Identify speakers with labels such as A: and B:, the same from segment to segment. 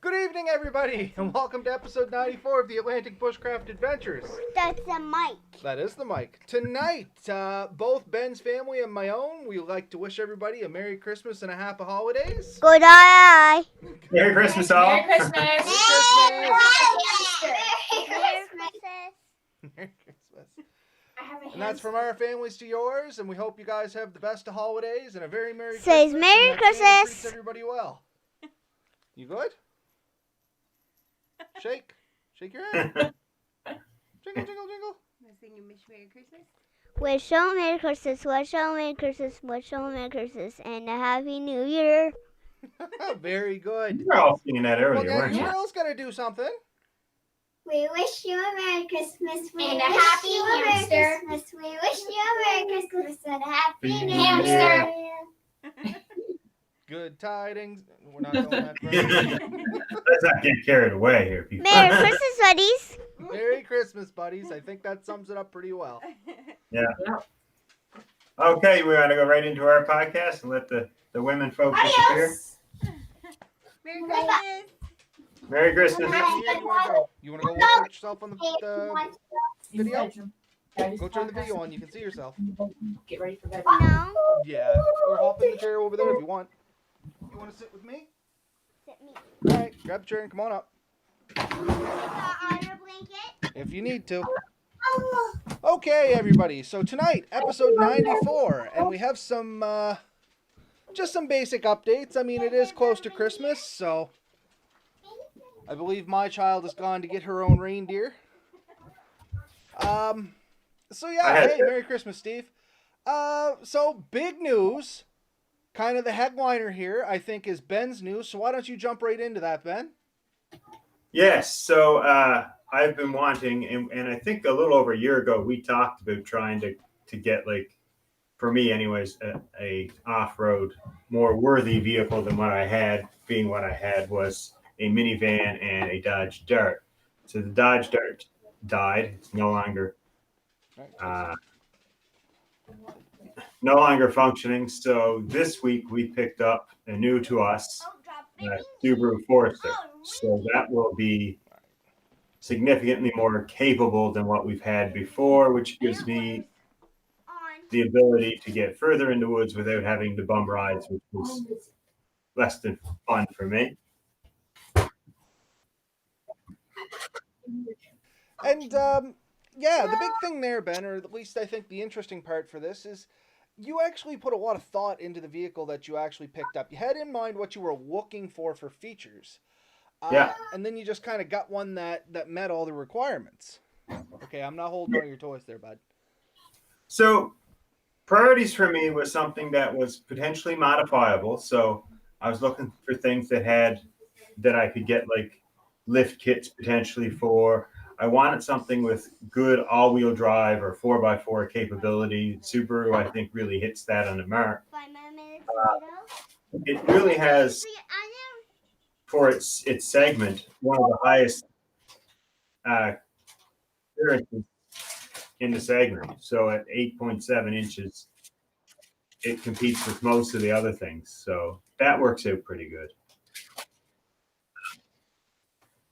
A: Good evening, everybody, and welcome to episode 94 of the Atlantic Bushcraft Adventures.
B: That's the mic.
A: That is the mic. Tonight, both Ben's family and my own, we would like to wish everybody a Merry Christmas and a Happy Holidays.
B: Good eye.
C: Merry Christmas, all.
D: Merry Christmas.
A: Merry Christmas.
B: Merry Christmas.
A: Merry Christmas.
D: I have a
A: And that's from our families to yours, and we hope you guys have the best of holidays and a very Merry
B: Says
A: Christmas.
B: Merry
A: and that Santa
B: Christmas.
A: treats everybody well. You good? Shake. Shake your head. Jingle, jingle, jingle.
D: I'm singing Wish Merry Christmas.
B: Wish all Merry Christmas, wish all Merry Christmas, wish all Merry Christmas, and a Happy New Year.
A: Very good.
C: You were all singing that earlier,
A: Well,
C: weren't
A: you
C: you?
A: girls gotta do something.
E: We wish you a Merry Christmas. We
D: And a
E: wish
D: happy
E: you a Merry
D: hamster.
E: Christmas. We wish you a Merry Christmas and a Happy New
D: Hamster.
E: Year.
A: Good tidings. We're not going that far.
C: Let's not get carried away here, people.
B: Merry Christmas, buddies.
A: Merry Christmas, buddies. I think that sums it up pretty well.
C: Okay, we're going to go right into our podcast and let the women folks disappear.
E: Adios.
D: Merry Christmas.
C: Merry Christmas.
A: You wanna go look at yourself on the video?
D: Video.
A: Go turn the video on. You can see yourself.
D: Get ready for bed.
B: No.
A: Yeah. Or hop in the chair over there if you want. You want to sit with me?
B: Sit me.
A: All right. Grab a chair and come on up.
B: On a blanket.
A: If you need to. Okay, everybody. So tonight, episode 94, and we have some, just some basic updates. I mean, it is close to Christmas, so I believe my child has gone to get her own reindeer. So yeah, hey, Merry Christmas, Steve. So big news, kind of the headliner here, I think, is Ben's news. So why don't you jump right into that, Ben?
C: Yes, so I've been wanting, and I think a little over a year ago, we talked about trying to get, like, for me anyways, a off-road, more worthy vehicle than what I had, being what I had was a minivan and a Dodge Dart. So the Dodge Dart died. It's no longer functioning. So this week we picked up a new to us Subaru Forester. So that will be significantly more capable than what we've had before, which gives me the ability to get further in the woods without having to bum rides, which was less than fun for me.
A: And yeah, the big thing there, Ben, or at least I think the interesting part for this is you actually put a lot of thought into the vehicle that you actually picked up. You had in mind what you were looking for features.
C: Yeah.
A: And then you just kind of got one that met all the requirements. Okay, I'm not holding on to your toys there, bud.
C: So priorities for me was something that was potentially modifiable. So I was looking for things that I could get, like, lift kits potentially for. I wanted something with good all-wheel drive or 4x4 capability. Subaru, I think, really hits that on the mark.
B: 5 minutes
C: It really has, for its segment, one of the highest clearances in the segment. So at 8.7 inches, it competes with most of the other things. So that works out pretty good.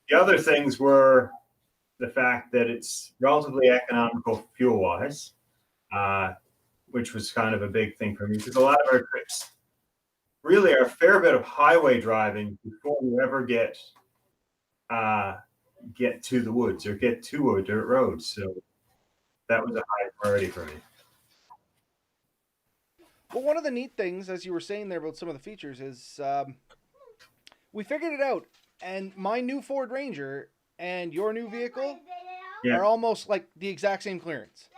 C: The other things were the fact that it's relatively economical fuel-wise, which was kind of a big thing for me, because a lot of our trips really are a fair bit of highway driving before we ever get to the woods or get to a dirt road. So that was a high priority for me.
A: Well, one of the neat things, as you were saying there about some of the features, is we figured it out. And my new Ford Ranger and your new vehicle are almost like the exact same clearance,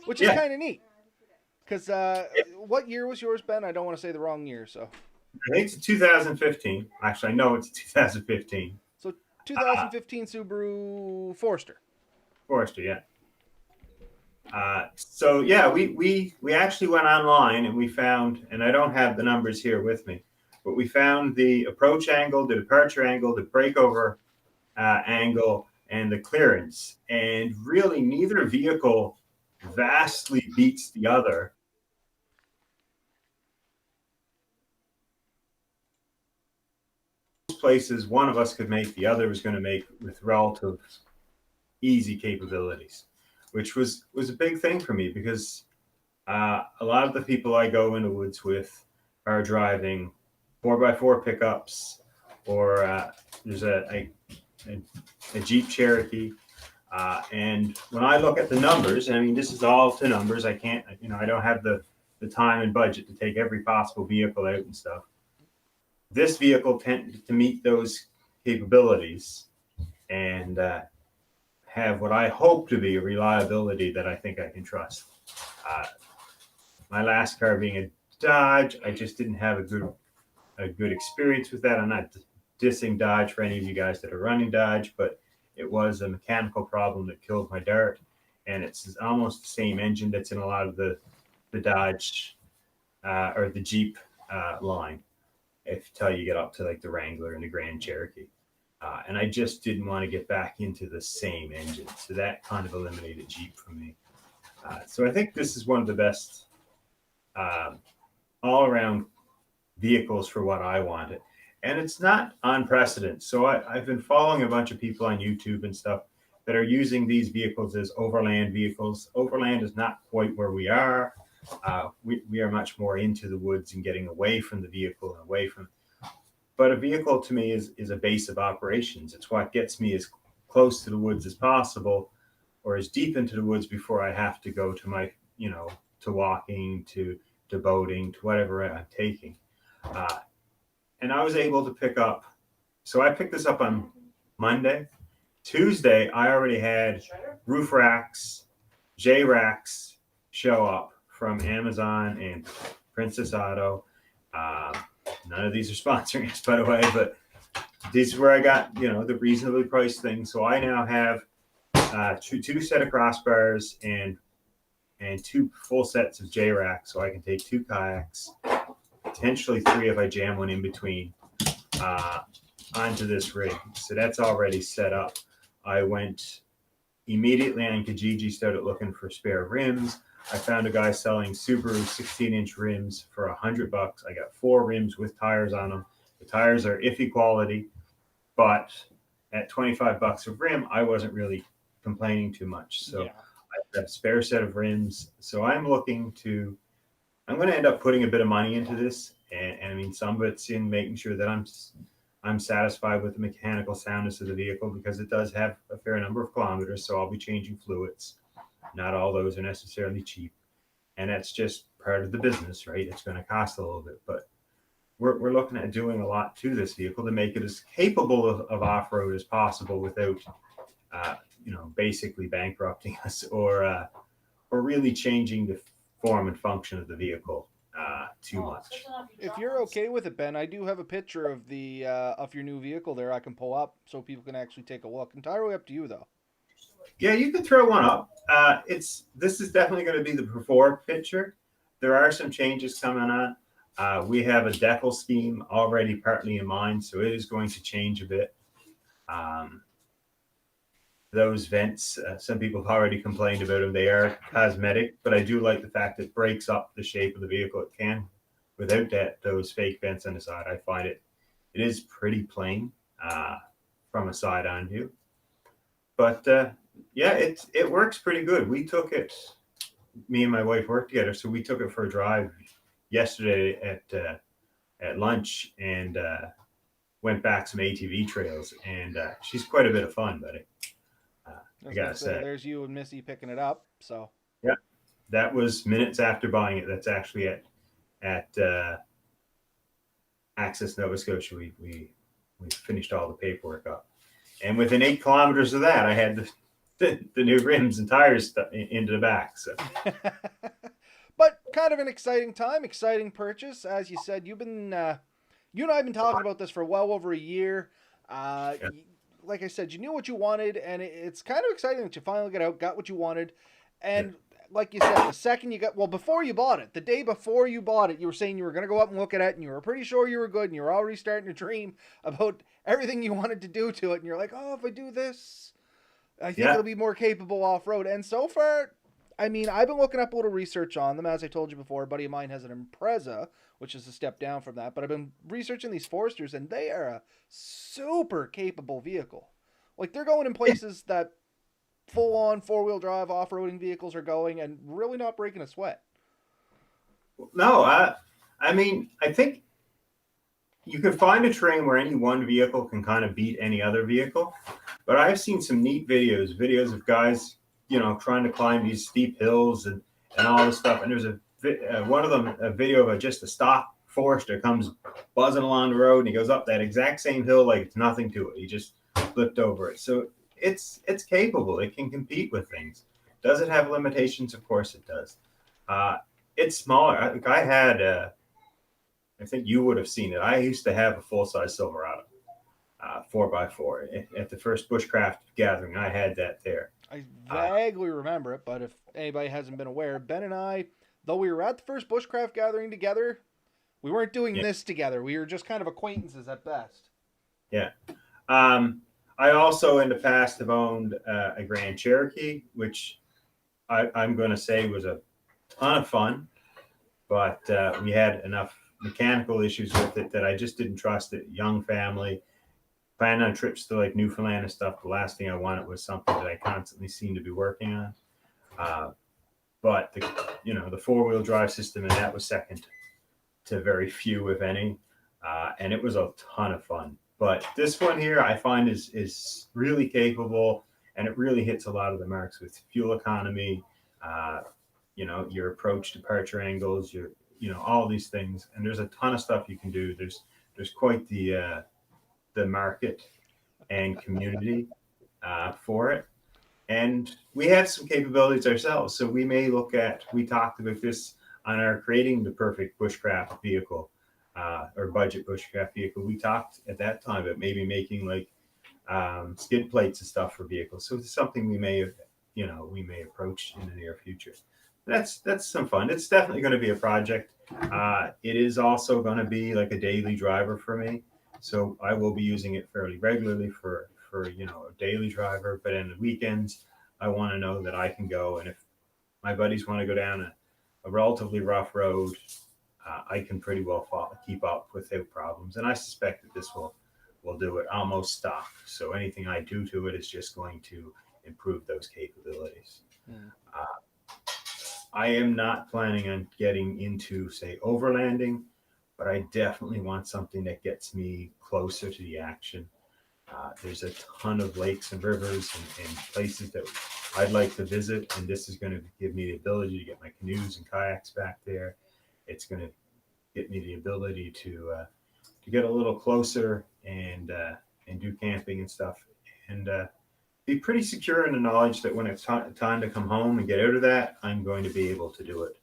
A: which is kind of neat. Because what year was yours, Ben? I don't want to say the wrong year. So
C: I think it's 2015. Actually, I know it's 2015.
A: So 2015 Subaru Forester.
C: Forester, yeah. So yeah, we actually went online and we found, and I don't have the numbers here with me, but we found the approach angle, the departure angle, the breakover angle, and the clearance. And really, neither vehicle vastly beats the other. places one of us could make, the other was going to make with relative easy capabilities, which was a big thing for me because a lot of the people I go into woods with are driving 4x4 pickups, or there's a Jeep Cherokee. And when I look at the numbers, and I mean, this is all to numbers. I can't, I don't have the time and budget to take every possible vehicle out and stuff. This vehicle tended to meet those capabilities and have what I hope to be a reliability that I think I can trust. My last car being a Dodge, I just didn't have a good experience with that. I'm not dissing Dodge for any of you guys that are running Dodge, but it was a mechanical problem that killed my Dart, and it's almost the same engine that's in a lot of the Dodge or the Jeep line. Until you get up to like the Wrangler and the Grand Cherokee, and I just didn't want to get back into the same engine, so that kind of eliminated Jeep for me. So I think this is one of the best all-around vehicles for what I wanted. And it's not on precedent. So I've been following a bunch of people on YouTube and stuff that are using these vehicles as overland vehicles. Overland is not quite where we are. We are much more into the woods and getting away from the vehicle and away from. But a vehicle to me is a base of operations. It's what gets me as close to the woods as possible, or as deep into the woods before I have to go to my, to walking, to boating, to whatever I'm taking. And I was able to pick up. So I picked this up on Monday. Tuesday, I already had roof racks, J racks show up from Amazon and Princess Auto. None of these are sponsoring us, by the way, but these is where I got, the reasonably priced things. So I now have two set of crossbars and two full sets of J racks, so I can take two kayaks, potentially three if I jam one in between, onto this rig. So that's already set up. I went immediately on Kijiji, started looking for spare rims. I found a guy selling Subaru 16-inch rims for $100. I got 4 rims with tires on them. The tires are iffy quality, but at $25 a rim, I wasn't really complaining too much. So yeah. I got a spare set of rims. So I'm going to end up putting a bit of money into this. And I mean, some of it's in making sure that I'm satisfied with the mechanical soundness of the vehicle, because it does have a fair number of kilometers. So I'll be changing fluids. Not all those are necessarily cheap. And that's just part of the business, right? It's going to cost a little bit, but we're looking at doing a lot to this vehicle to make it as capable of off-road as possible without, basically bankrupting us or really changing the form and function of the vehicle too much.
A: If you're okay with it, Ben, I do have a picture of the of your new vehicle there I can pull up so people can actually take a look. Entirely up to you, though.
C: Yeah, you can throw one up. This is definitely going to be the before picture. There are some changes coming on. We have a decal scheme already partly in mind, so it is going to change a bit. Those vents, some people have already complained about them. They are cosmetic, but I do like the fact it breaks up the shape of the vehicle. It can, without those fake vents on the side. I find it is pretty plain from a side-on view. But yeah, it works pretty good. We took it, me and my wife worked together, so we took it for a drive yesterday at lunch and went back some ATV trails, and she's quite a bit of fun, buddy. I gotta say,
A: there's you and Missy picking it up. So
C: yeah, that was minutes after buying it. That's actually at Access Nova Scotia. We finished all the paperwork up, and within 8 kilometers of that, I had the new rims and tires into the back. So,
A: but kind of an exciting time, exciting purchase, as you said. You and I have been talking about this for well over a year. Yeah. Like I said, you knew what you wanted, and it's kind of exciting that you finally got what you wanted. And like you said, the second you before you bought it, the day before you bought it, you were saying you were going to go up and look at it, and you were pretty sure you were good, and you were already starting to dream about everything you wanted to do to it. And you're like, oh, if I do this, I think it'll be more capable off-road. And so far, I mean, I've been looking up a little research on them. As I told you before, a buddy of mine has an Impreza, which is a step down from that. But I've been researching these Foresters, and they are a super capable vehicle. Like, they're going in places that full-on four-wheel drive off-roading vehicles are going and really not breaking a sweat.
C: No, I mean, I think you can find a terrain where any one vehicle can kind of beat any other vehicle. But I've seen some neat videos of guys, trying to climb these steep hills and all this stuff. And there's one of them, a video of just a stock Forester comes buzzing along the road, and he goes up that exact same hill like it's nothing to it. He just flipped over it. So it's capable. It can compete with things. Does it have limitations? Of course it does. It's smaller. I had, I think you would have seen it. I used to have a full-size Silverado, 4x4. At the first Bushcraft gathering, I had that there.
A: I vaguely remember it, but if anybody hasn't been aware, Ben and I, though we were at the first Bushcraft gathering together, we weren't doing this together. We were just kind of acquaintances at best.
C: Yeah. I also in the past have owned a Grand Cherokee, which I'm going to say was a ton of fun, but we had enough mechanical issues with it that I just didn't trust it. Young family, planning on trips to like Newfoundland and stuff. The last thing I wanted was something that I constantly seemed to be working on. But the four-wheel drive system, and that was second to very few, if any. And it was a ton of fun. But this one here, I find is really capable, and it really hits a lot of the marks with fuel economy, your approach departure angles, all these things. And there's a ton of stuff you can do. There's quite the market and community for it. And we have some capabilities ourselves. So we talked about this on our creating the perfect bushcraft vehicle, or budget bushcraft vehicle. We talked at that time about maybe making like skid plates and stuff for vehicles. So it's something we may approach in the near future. That's some fun. It's definitely going to be a project. It is also going to be like a daily driver for me. So I will be using it fairly regularly for a daily driver. But in the weekends, I want to know that I can go. And if my buddies want to go down a relatively rough road, I can pretty well keep up without problems. And I suspect that this will do it almost stock. So anything I do to it is just going to improve those capabilities. I am not planning on getting into, say, overlanding, but I definitely want something that gets me closer to the action. There's a ton of lakes and rivers and places that I'd like to visit, and this is going to give me the ability to get my canoes and kayaks back there. It's going to get me the ability to get a little closer and do camping and stuff, and be pretty secure in the knowledge that when it's time to come home and get out of that, I'm going to be able to do it,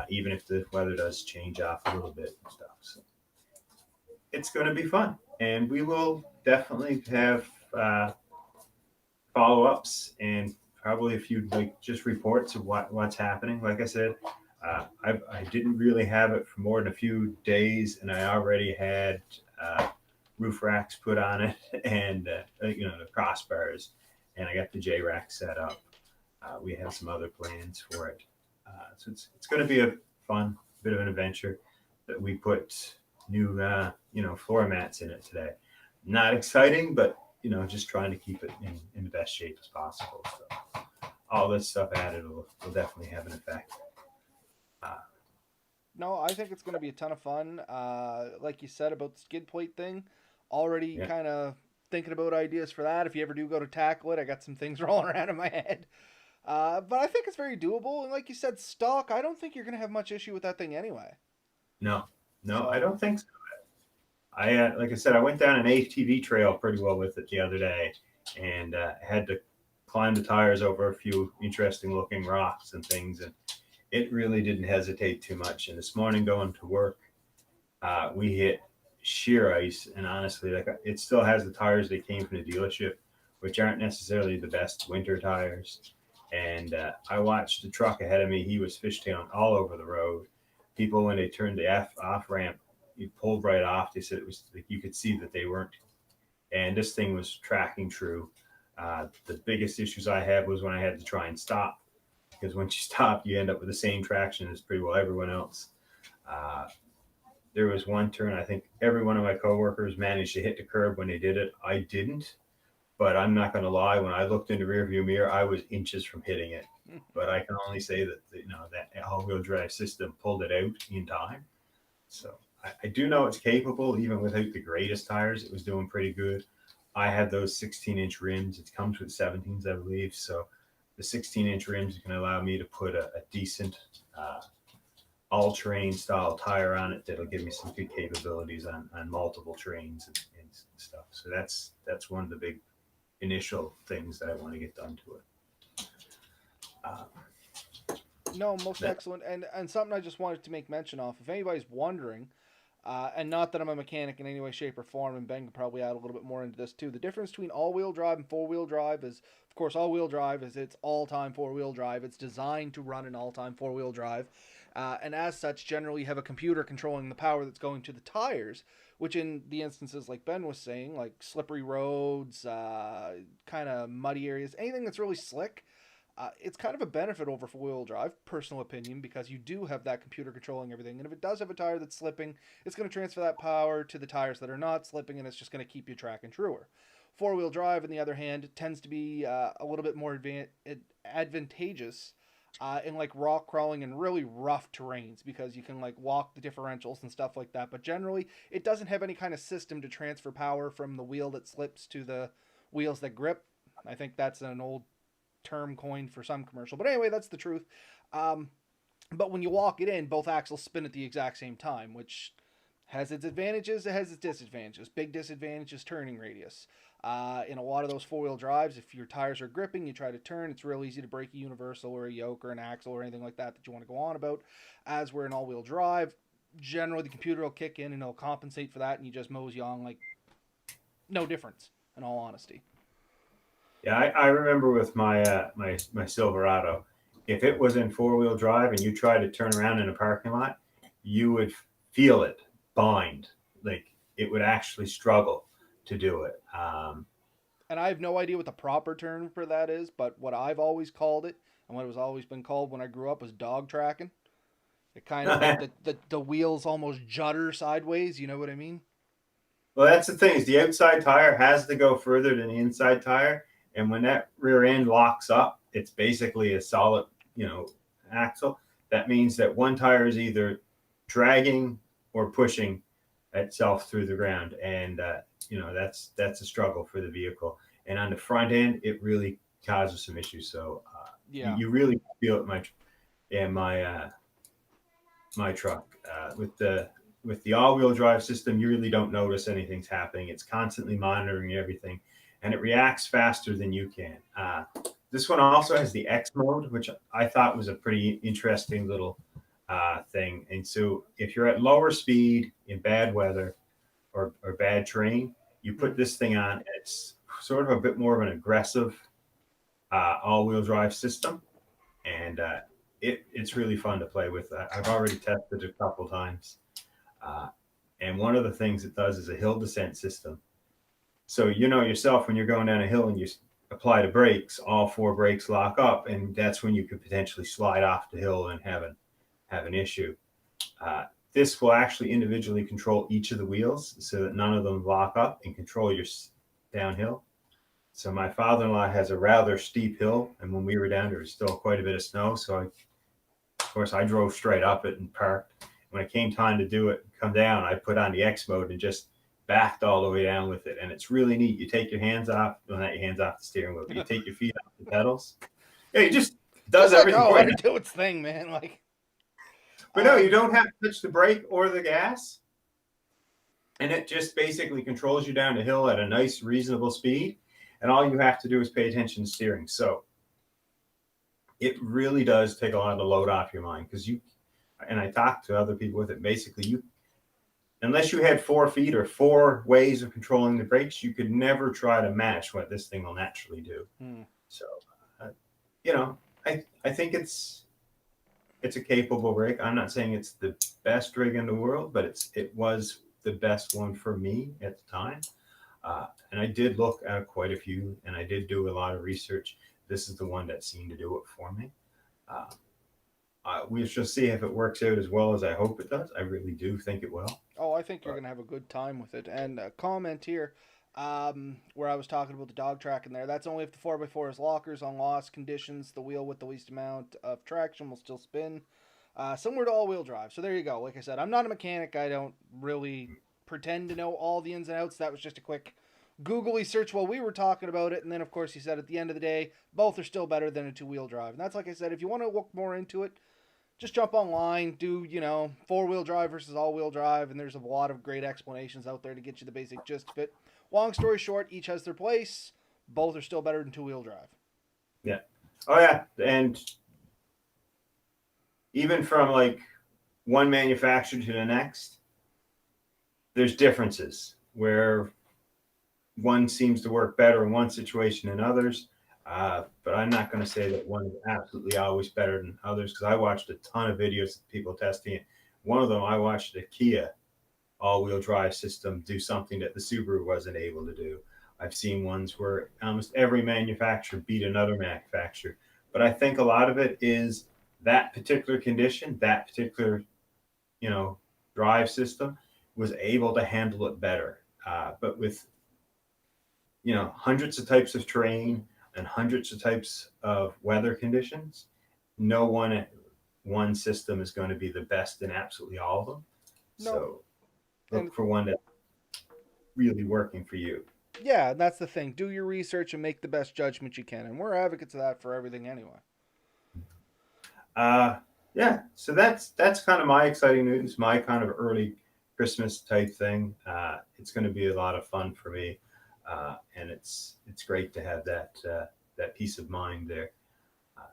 C: even if the weather does change off a little bit and stuff. So it's going to be fun, and we will definitely have follow-ups and probably a few just reports of what's happening. Like I said, I didn't really have it for more than a few days, and I already had roof racks put on it and the crossbars, and I got the J rack set up. We have some other plans for it, so it's going to be a fun bit of an adventure. That we put new floor mats in it today. Not exciting, but just trying to keep it in the best shape as possible. So all this stuff added will definitely have an effect.
A: No, I think it's going to be a ton of fun. Like you said about the skid plate thing, already kind of thinking about ideas for that. If you ever do go to tackle it, I got some things rolling around in my head. But I think it's very doable. And like you said, stock, I don't think you're going to have much issue with that thing anyway.
C: No, I don't think so. Like I said, I went down an ATV trail pretty well with it the other day, and had to climb the tires over a few interesting looking rocks and things, and it really didn't hesitate too much. And this morning going to work, we hit sheer ice, and honestly, it still has the tires that came from the dealership, which aren't necessarily the best winter tires. And I watched the truck ahead of me. He was fishtailing all over the road. People, when they turned the off ramp, he pulled right off. They said it was like you could see that they weren't. And this thing was tracking true. The biggest issues I had was when I had to try and stop because once you stop, you end up with the same traction as pretty well everyone else. There was one turn, I think every one of my coworkers managed to hit the curb when they did it. I didn't, but I'm not going to lie. When I looked in the rearview mirror, I was inches from hitting it. But I can only say that that all-wheel drive system pulled it out in time. So I do know it's capable, even without the greatest tires. It was doing pretty good. I had those 16-inch rims. It comes with 17s, I believe. So the 16-inch rims can allow me to put a decent all-terrain style tire on it that'll give me some good capabilities on multiple terrains and stuff. So that's one of the big initial things that I want to get done to it.
A: No, most excellent, and something I just wanted to make mention of. If anybody's wondering, and not that I'm a mechanic in any way, shape, or form, and Ben could probably add a little bit more into this too. The difference between all-wheel drive and four-wheel drive is, of course, all-wheel drive is it's all-time four-wheel drive. It's designed to run an all-time four-wheel drive, and as such, generally you have a computer controlling the power that's going to the tires, which in the instances like Ben was saying, like slippery roads, kind of muddy areas, anything that's really slick, it's kind of a benefit over four-wheel drive, personal opinion, because you do have that computer controlling everything. And if it does have a tire that's slipping, it's going to transfer that power to the tires that are not slipping, and it's just going to keep you tracking truer. Four-wheel drive, on the other hand, tends to be a little bit more advantageous in like rock crawling and really rough terrains, because you can like walk the differentials and stuff like that. But generally, it doesn't have any kind of system to transfer power from the wheel that slips to the wheels that grip. I think that's an old term coined for some commercial, but anyway, that's the truth. But when you walk it in, both axles spin at the exact same time, which has its advantages, it has its disadvantages. Big disadvantage is turning radius. In a lot of those four-wheel drives, if your tires are gripping, you try to turn, it's real easy to break a universal or a yoke or an axle or anything like that you want to go on about. As we're in all-wheel drive, generally the computer will kick in and it'll compensate for that, and you just mosey on like no difference, in all honesty.
C: Yeah, I remember with my my Silverado, if it was in four-wheel drive and you tried to turn around in a parking lot, you would feel it bind. Like it would actually struggle to do it.
A: And I have no idea what the proper term for that is, but what I've always called it, and what it was always been called when I grew up, was dog tracking. It kind of like the wheels almost judder sideways. You know what I mean?
C: Well, that's the thing, is the outside tire has to go further than the inside tire. And when that rear end locks up, it's basically a solid, axle. That means that one tire is either dragging or pushing itself through the ground. And, that's a struggle for the vehicle. And on the front end, it really causes some issues. So you really feel it my truck. With the all-wheel drive system, you really don't notice anything's happening. It's constantly monitoring everything, and it reacts faster than you can. This one also has the X mode, which I thought was a pretty interesting little thing. And so if you're at lower speed in bad weather or bad terrain, you put this thing on. It's sort of a bit more of an aggressive all-wheel drive system, and it's really fun to play with. I've already tested it a couple times. And one of the things it does is a hill descent system. So yourself, when you're going down a hill and you apply the brakes, all four brakes lock up, and that's when you could potentially slide off the hill and have an issue. This will actually individually control each of the wheels so that none of them lock up and control your downhill. So my father-in-law has a rather steep hill, and when we were down, there was still quite a bit of snow. So I drove straight up it and parked. When it came time to do it, come down, I put on the X mode and just backed all the way down with it. And it's really neat. You take your hands off, well, not your hands off the steering wheel, but you take your feet off the pedals. Yeah, it just does everything.
A: Let it do its thing, man.
C: But no, you don't have to touch the brake or the gas. And it just basically controls you down the hill at a nice, reasonable speed. And all you have to do is pay attention to steering. So it really does take a lot of the load off your mind, because and I talked to other people with it, basically unless you had 4 feet or 4 ways of controlling the brakes, you could never try to match what this thing will naturally do. So, I think it's a capable rig. I'm not saying it's the best rig in the world, but it was the best one for me at the time. And I did look at quite a few, and I did do a lot of research. This is the one that seemed to do it for me. We shall see if it works out as well as I hope it does. I really do think it will.
A: Oh, I think you're going to have a good time with it. And a comment here where I was talking about the dog track in there. That's only if the 4x4 is lockers on lost conditions. The wheel with the least amount of traction will still spin. Similar to all-wheel drive. So there you go. Like I said, I'm not a mechanic. I don't really pretend to know all the ins and outs. That was just a quick googly search while we were talking about it. And then, of course, he said at the end of the day, both are still better than a two-wheel drive. And that's, like I said, if you want to look more into it, just jump online, do, four-wheel drive versus all-wheel drive, and there's a lot of great explanations out there to get you the basic gist of it. Long story short, each has their place. Both are still better than two-wheel drive.
C: Yeah. Oh, yeah. And even from, like, one manufacturer to the next, there's differences where one seems to work better in one situation than others. But I'm not going to say that one is absolutely always better than others, because I watched a ton of videos of people testing it. One of them, I watched a Kia all-wheel drive system do something that the Subaru wasn't able to do. I've seen ones where almost every manufacturer beat another manufacturer. But I think a lot of it is that particular condition, that particular, drive system was able to handle it better. But with, hundreds of types of terrain and hundreds of types of weather conditions, no one system is going to be the best in absolutely all of them. No. So look for one that's really working for you.
A: Yeah, that's the thing. Do your research and make the best judgment you can. And we're advocates of that for everything anyway.
C: Yeah, so that's kind of my exciting news, my kind of early Christmas type thing. It's going to be a lot of fun for me. And it's great to have that peace of mind there.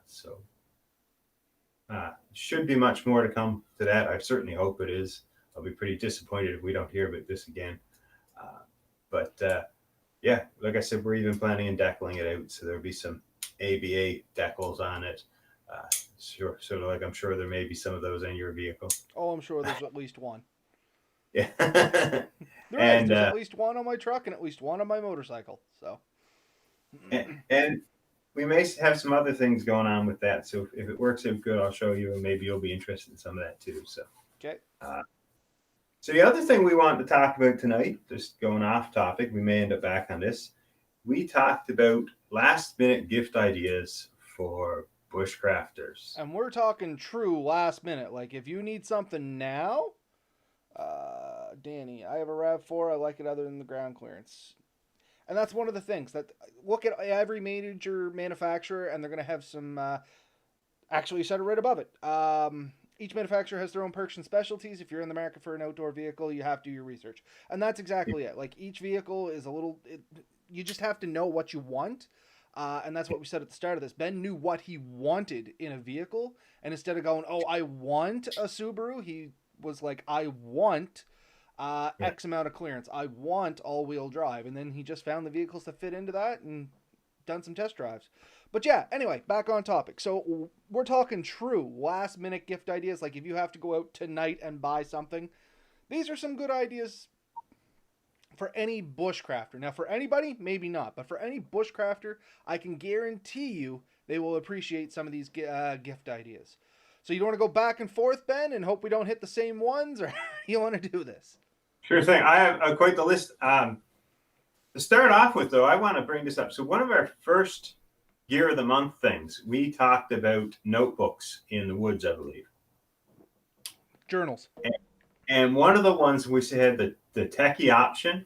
C: So should be much more to come to that. I certainly hope it is. I'll be pretty disappointed if we don't hear about this again. But yeah, like I said, we're even planning on decaling it out. So there'll be some ABA decals on it. Sure. So like, I'm sure there may be some of those in your vehicle.
A: Oh, I'm sure there's at least one.
C: Yeah.
A: There's at least one on my truck and at least one on my motorcycle. So.
C: And we may have some other things going on with that. So if it works out good, I'll show you, and maybe you'll be interested in some of that too. So.
A: Okay.
C: So the other thing we want to talk about tonight, just going off topic, we may end up back on this. We talked about last minute gift ideas for bushcrafters.
A: And we're talking true last minute. Like if you need something now, Danny, I have a RAV4. I like it other than the ground clearance. And that's one of the things that look at every major manufacturer, and they're going to have some, actually you said it right above it. Each manufacturer has their own perks and specialties. If you're in the market for an outdoor vehicle, you have to do your research. And that's exactly it. Like each vehicle is you just have to know what you want. And that's what we said at the start of this. Ben knew what he wanted in a vehicle. And instead of going, oh, I want a Subaru, he was like, I want X amount of clearance. I want all-wheel drive. And then he just found the vehicles that fit into that and done some test drives. But yeah, anyway, back on topic. So we're talking true last-minute gift ideas. Like if you have to go out tonight and buy something, these are some good ideas for any bushcrafter. Now, for anybody, maybe not. But for any bushcrafter, I can guarantee you they will appreciate some of these gift ideas. So you don't want to go back and forth, Ben, and hope we don't hit the same ones? Or you want to do this?
C: Sure thing. I have quite the list. To start off with, though, I want to bring this up. So one of our first Gear of the Month things, we talked about notebooks in the woods, I believe.
A: Journals.
C: And one of the ones we had the techie option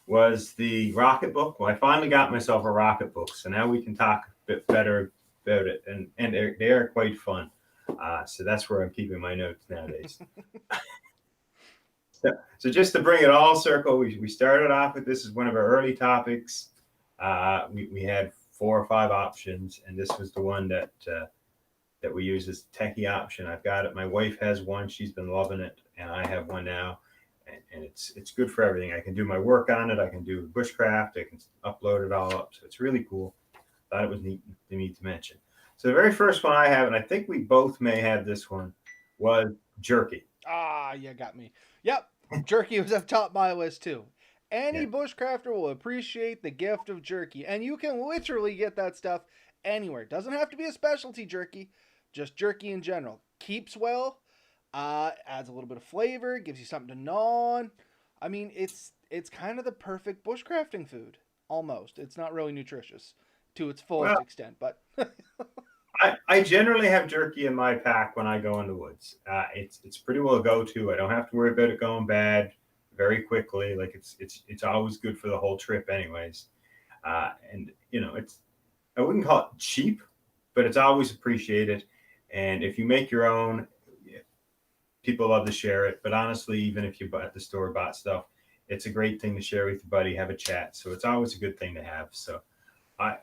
C: was the Rocket Book. Well, I finally got myself a Rocket Book, so now we can talk a bit better about it. And they are quite fun. So that's where I'm keeping my notes nowadays. So just to bring it all circle, we started off with this as one of our early topics. We had 4 or 5 options, and this was the one that we use as techie option. I've got it. My wife has one. She's been loving it, and I have one now. And it's good for everything. I can do my work on it. I can do bushcraft. I can upload it all up. So it's really cool. Thought it was neat to mention. So the very first one I have, and I think we both may have this one, was Jerky.
A: Ah, you got me. Yep. Jerky was up top my list too. Any bushcrafter will appreciate the gift of jerky. And you can literally get that stuff anywhere. It doesn't have to be a specialty jerky. just jerky in general. Keeps well, adds a little bit of flavor, gives you something to gnaw on. I mean, it's kind of the perfect bushcrafting food, almost. It's not really nutritious to its fullest extent, but...
C: I generally have jerky in my pack when I go in the woods. It's pretty well a go-to. I don't have to worry about it going bad very quickly. Like it's always good for the whole trip, anyways. And you know, I wouldn't call it cheap, but it's always appreciated. And if you make your own, people love to share it. But honestly, even if you buy the store bought stuff, it's a great thing to share with your buddy, have a chat. So it's always a good thing to have. So I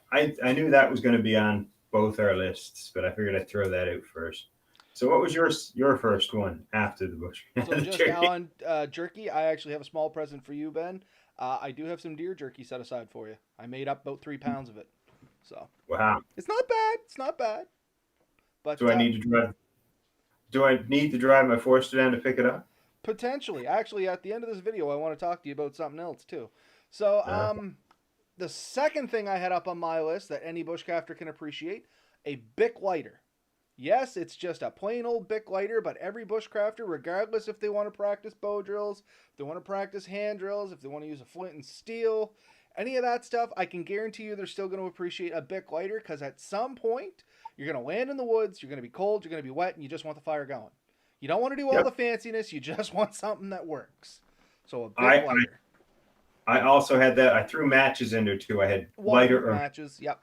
C: knew that was going to be on both our lists, but I figured I'd throw that out first. So what was your first one after the bush?
A: So just jerky? On jerky, I actually have a small present for you, Ben. I do have some deer jerky set aside for you. I made up about 3 pounds of it. So
C: wow,
A: it's not bad. It's not bad. But
C: do I need to drive? Do I need to drive my Ford sedan to pick it up?
A: Potentially. Actually, at the end of this video, I want to talk to you about something else too. So the second thing I had up on my list that any bushcrafter can appreciate, a Bic Lighter. Yes, it's just a plain old Bic Lighter, but every bushcrafter, regardless if they want to practice bow drills, if they want to practice hand drills, if they want to use a flint and steel, any of that stuff, I can guarantee you they're still going to appreciate a Bic Lighter, because at some point, you're going to land in the woods, you're going to be cold, you're going to be wet, and you just want the fire going. You don't want to do all the fanciness, you just want something that works. So a Bic Lighter.
C: I also had that. I threw matches in there too. I had lighter or
A: matches. Yep.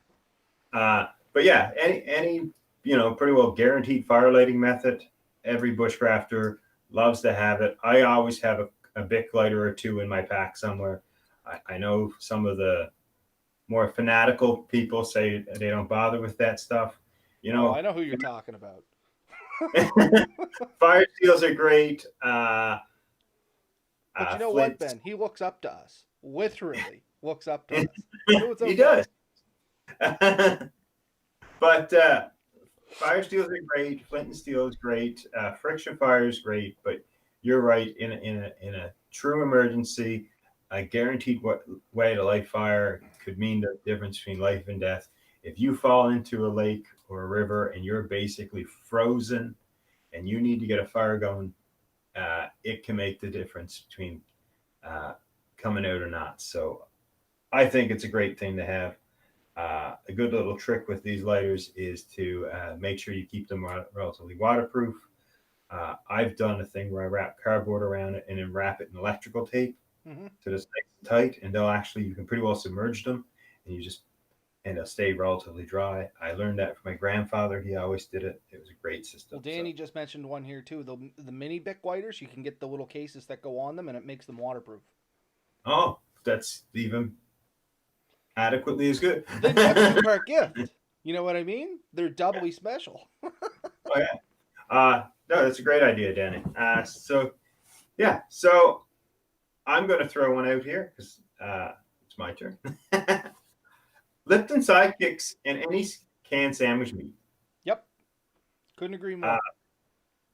C: But yeah, any pretty well guaranteed fire lighting method. Every bushcrafter loves to have it. I always have a Bic lighter or two in my pack somewhere. I know some of the more fanatical people say they don't bother with that stuff. You know,
A: I know who you're talking about.
C: Fire seals are great.
A: But you know what, Ben? He looks up to us. Literally looks up to us. So
C: He does. But fire steels are great. Flint and steel is great. Friction fire is great. But you're right. In a true emergency, a guaranteed way to light fire could mean the difference between life and death. If you fall into a lake or a river and you're basically frozen and you need to get a fire going, it can make the difference between coming out or not. So I think it's a great thing to have. A good little trick with these lighters is to make sure you keep them relatively waterproof. I've done a thing where I wrap cardboard around it and then wrap it in electrical tape so it's nice and tight, and you can pretty well submerge them, and they'll stay relatively dry. I learned that from my grandfather. He always did it. It was a great system.
A: Well, Danny just mentioned one here too. The mini Bic lighters, you can get the little cases that go on them, and it makes them waterproof.
C: Oh, that's even adequately as good.
A: Then that's a gift. You know what I mean? They're doubly special.
C: Oh yeah. No, that's a great idea, Danny. So I'm going to throw one out here because it's my turn. Lipton Sidekicks and any canned sandwich meat.
A: Yep. Couldn't agree more.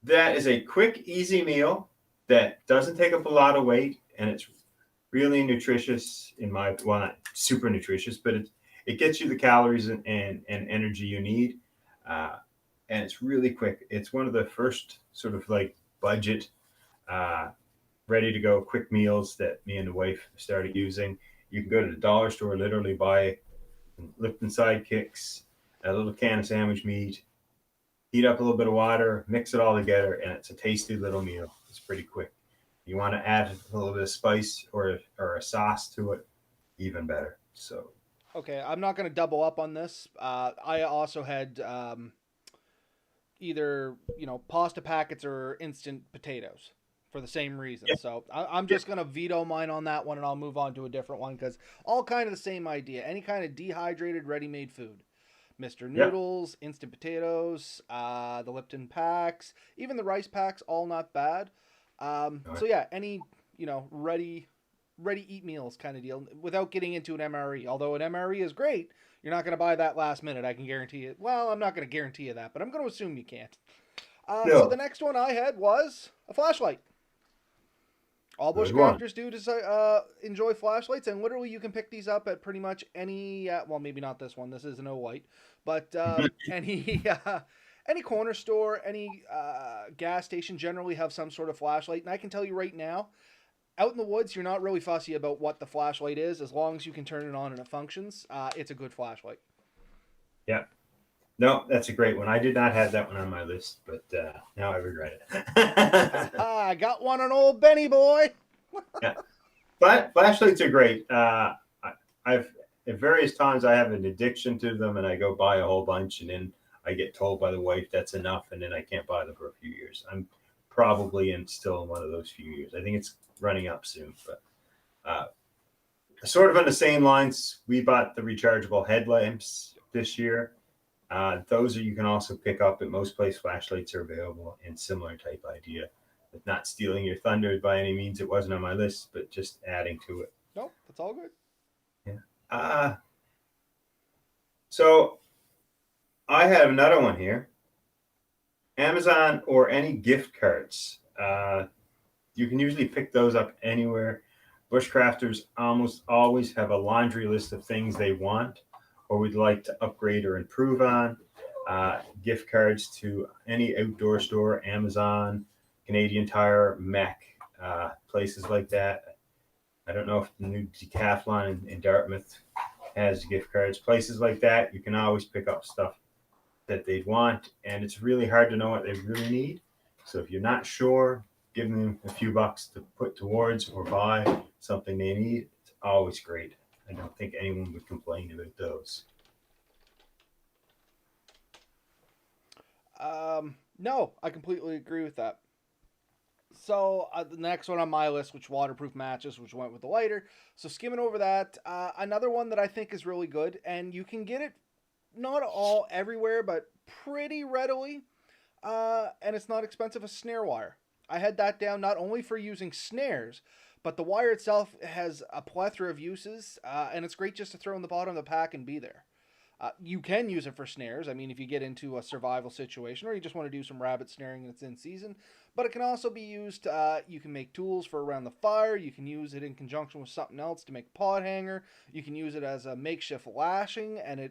C: That is a quick, easy meal that doesn't take up a lot of weight, and it's really nutritious not super nutritious, but it gets you the calories and energy you need. And it's really quick. It's one of the first sort of like budget, ready to go quick meals that me and the wife started using. You can go to the dollar store, literally buy Lipton Sidekicks, a little can of sandwich meat, heat up a little bit of water, mix it all together, and it's a tasty little meal. It's pretty quick. You want to add a little bit of spice or a sauce to it, even better. So,
A: okay, I'm not going to double up on this. I also had either pasta packets or instant potatoes for the same reason. Yeah. So I'm just going to veto mine on that one, and I'll move on to a different one because all kind of the same idea. Any kind of dehydrated, ready-made food. Mr. Noodles, instant potatoes, the Lipton packs, even the rice packs, all not bad. So yeah, any, ready eat meals kind of deal without getting into an MRE. Although an MRE is great, you're not going to buy that last minute. I can guarantee it. Well, I'm not going to guarantee you that, but I'm going to assume you can't. No. So the next one I had was a flashlight. All bushcrafters do enjoy flashlights, and literally you can pick these up at pretty much any, well, maybe not this one. This is an O-Light, but any any corner store, any gas station generally have some sort of flashlight. And I can tell you right now, out in the woods, you're not really fussy about what the flashlight is. As long as you can turn it on and it functions, it's a good flashlight.
C: Yeah. No, that's a great one. I did not have that one on my list, but now I regret it.
A: I got one on old Benny boy.
C: Yeah. But flashlights are great. I've at various times I have an addiction to them, and I go buy a whole bunch, and then I get told by the wife that's enough, and then I can't buy them for a few years. I'm probably still in one of those few years. I think it's running up soon, but sort of on the same lines, we bought the rechargeable headlamps this year. Those you can also pick up at most place. Flashlights are available in similar type idea. But not stealing your thunder by any means. It wasn't on my list, but just adding to it.
A: Nope, that's all good.
C: Yeah. So I have another one here. Amazon or any gift cards. You can usually pick those up anywhere. Bushcrafters almost always have a laundry list of things they want or would like to upgrade or improve on. Gift cards to any outdoor store, Amazon, Canadian Tire, Mech, places like that. I don't know if the new Decathlon in Dartmouth has gift cards. Places like that, you can always pick up stuff that they'd want, and it's really hard to know what they really need. So if you're not sure, give them a few bucks to put towards or buy something they need. It's always great. I don't think anyone would complain about those.
A: No, I completely agree with that. So the next one on my list, which waterproof matches, which went with the lighter. So skimming over that, another one that I think is really good, and you can get it not all everywhere, but pretty readily, and it's not expensive. A snare wire. I had that down not only for using snares, but the wire itself has a plethora of uses, and it's great just to throw in the bottom of the pack and be there. You can use it for snares. I mean, if you get into a survival situation or you just want to do some rabbit snaring and it's in season. But it can also be used, you can make tools for around the fire. You can use it in conjunction with something else to make a pod hanger. You can use it as a makeshift lashing, and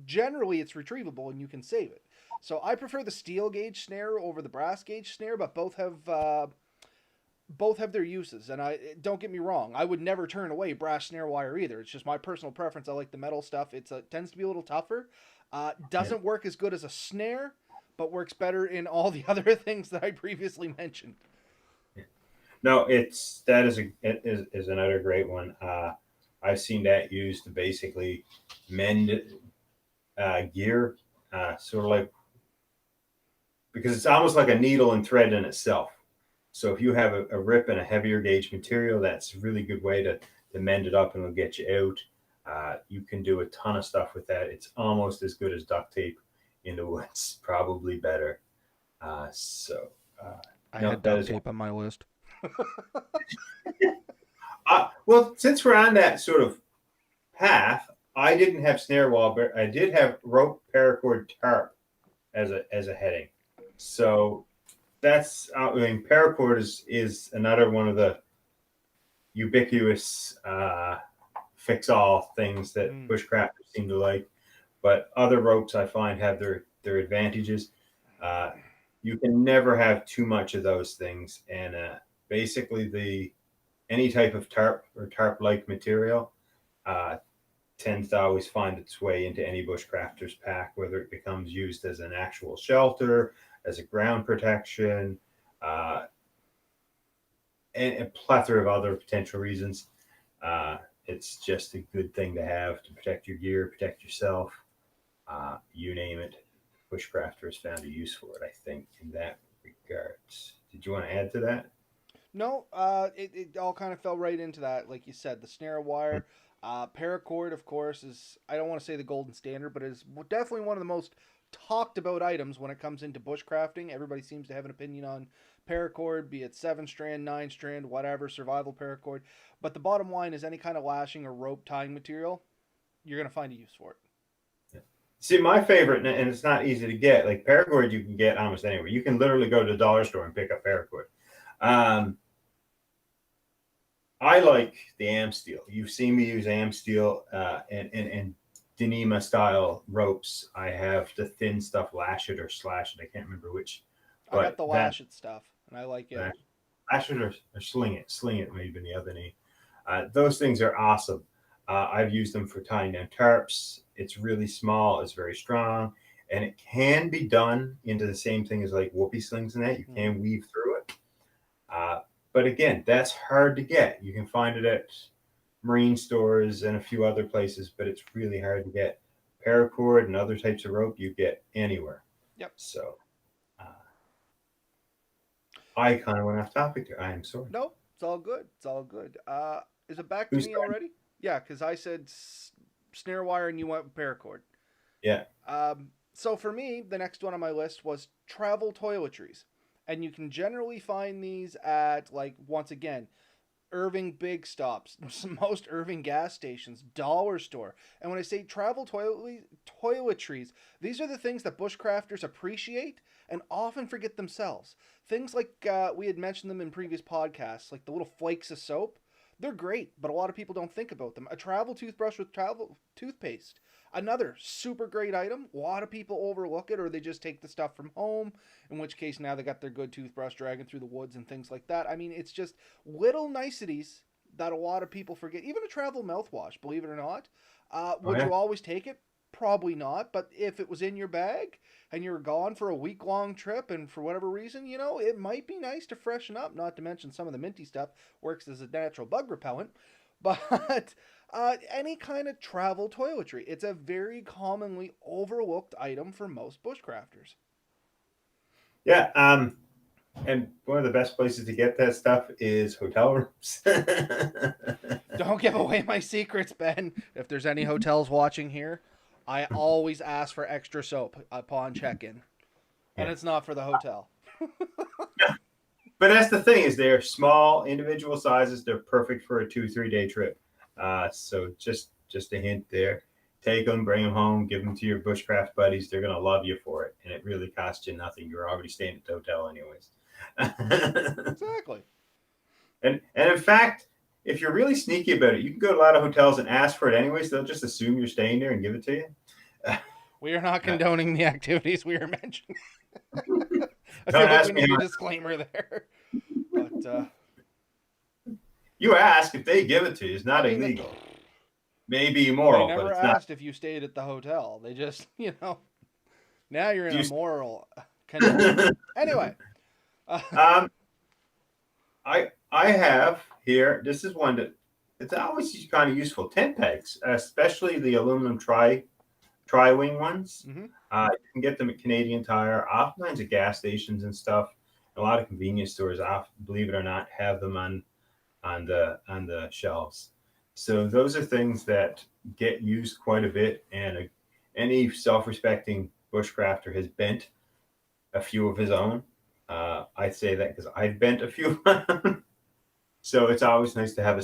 A: generally it's retrievable and you can save it. So I prefer the steel gauge snare over the brass gauge snare, but both have their uses. And don't get me wrong, I would never turn away brass snare wire either. It's just my personal preference. I like the metal stuff. It tends to be a little tougher. Doesn't work as good as a snare, but works better in all the other things that I previously mentioned.
C: No, that is another great one. I've seen that used to basically mend gear, sort of like, because it's almost like a needle and thread in itself. So if you have a rip in a heavier gauge material, that's a really good way to mend it up and it'll get you out. You can do a ton of stuff with that. It's almost as good as duct tape in the woods, probably better. I
A: had duct tape on my list.
C: Well, since we're on that sort of path, I didn't have snare wall, but I did have rope paracord tarp as a heading. So that's, I mean, paracord is another one of the ubiquitous fix-all things that bushcrafters seem to like. But other ropes I find have their advantages. You can never have too much of those things, and basically any type of tarp or tarp-like material tends to always find its way into any bushcrafter's pack, whether it becomes used as an actual shelter, as a ground protection, and a plethora of other potential reasons. It's just a good thing to have to protect your gear, protect yourself, you name it. Bushcrafter has found a use for it, I think, in that regards. Did you want to add to that?
A: No, it all kind of fell right into that. Like you said, the snare wire, paracord, of course, is, I don't want to say the golden standard, but is definitely one of the most talked about items when it comes into bushcrafting. Everybody seems to have an opinion on paracord, be it 7-strand, 9-strand, whatever, survival paracord. But the bottom line is any kind of lashing or rope tying material, you're going to find a use for it.
C: See, my favorite, and it's not easy to get, like paracord you can get almost anywhere. You can literally go to the dollar store and pick up paracord. I like the Amsteel. You've seen me use Amsteel, and Dyneema style ropes. I have the thin stuff, lash it or slash it. I can't remember which.
A: I got
C: But
A: the
C: that
A: lash it stuff, and I like it.
C: lash it or sling it. Sling it may have been the other name. Those things are awesome. I've used them for tying down tarps. It's really small. It's very strong. And it can be done into the same thing as like whoopee slings and that. You can weave through it. But again, that's hard to get. You can find it at marine stores and a few other places, but it's really hard to get. Paracord and other types of rope you get anywhere.
A: Yep.
C: So I kind of went off topic there. I am sorry.
A: Nope, it's all good. It's all good. Is it back to
C: Who's
A: me
C: going?
A: already? Yeah, because I said snare wire and you went with paracord.
C: Yeah.
A: So for me, the next one on my list was travel toiletries. And you can generally find these at, like, once again, Irving big stops, most Irving gas stations, dollar store. And when I say travel toiletries, these are the things that bushcrafters appreciate and often forget themselves. Things like we had mentioned them in previous podcasts, like the little flakes of soap. They're great, but a lot of people don't think about them. A travel toothbrush with travel toothpaste. Another super great item. A lot of people overlook it, or they just take the stuff from home, in which case now they got their good toothbrush dragging through the woods and things like that. I mean, it's just little niceties that a lot of people forget. Even a travel mouthwash, believe it or not. Would you always take it? Probably not, but if it was in your bag and you were gone for a week-long trip and for whatever reason, you know, it might be nice to freshen up, not to mention some of the minty stuff works as a natural bug repellent, but any kind of travel toiletry. It's a very commonly overlooked item for most bushcrafters.
C: Yeah, and one of the best places to get that stuff is hotel rooms.
A: Don't give away my secrets, Ben. If there's any hotels watching here, I always ask for extra soap upon check-in. And it's not for the hotel.
C: But that's the thing, is they're small individual sizes. They're perfect for a 2-3 day trip. So just a hint there. Take them, bring them home, give them to your bushcraft buddies. They're going to love you for it. And it really costs you nothing. You're already staying at the hotel anyways.
A: Exactly.
C: And in fact, if you're really sneaky about it, you can go to a lot of hotels and ask for it anyways. They'll just assume you're staying there and give it to you.
A: We are not condoning the activities we are mentioning. I
C: Don't
A: feel like
C: ask
A: we
C: me
A: need a
C: how-
A: disclaimer there. But
C: You ask if they give it to you. It's not
A: I mean,
C: illegal. Maybe
A: they
C: immoral,
A: never
C: but it's not.
A: asked if you stayed at the hotel. They just, you know, now you're in
C: You
A: a
C: s-
A: moral conundrum. Anyway.
C: I have here. This is one that it's always kind of useful. Tent pegs, especially the aluminum tri-wing ones.
A: Mm-hmm.
C: You can get them at Canadian Tire, oftentimes at gas stations and stuff. A lot of convenience stores, believe it or not, have them on the shelves. So those are things that get used quite a bit, and any self-respecting bushcrafter has bent a few of his own. I say that because I've bent a few. So it's always nice to have a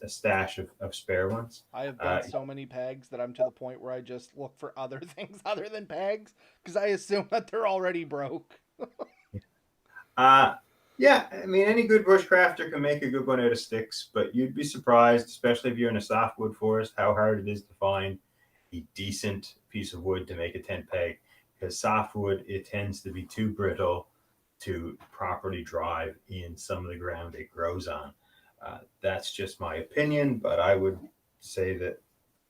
C: stash of spare ones.
A: I have bent so many pegs that I'm to the point where I just look for other things other than pegs because I assume that they're already broke.
C: Yeah, I mean, any good bushcrafter can make a good one out of sticks, but you'd be surprised, especially if you're in a softwood forest, how hard it is to find a decent piece of wood to make a tent peg. Because softwood, it tends to be too brittle to properly drive in some of the ground it grows on. That's just my opinion, but I would say that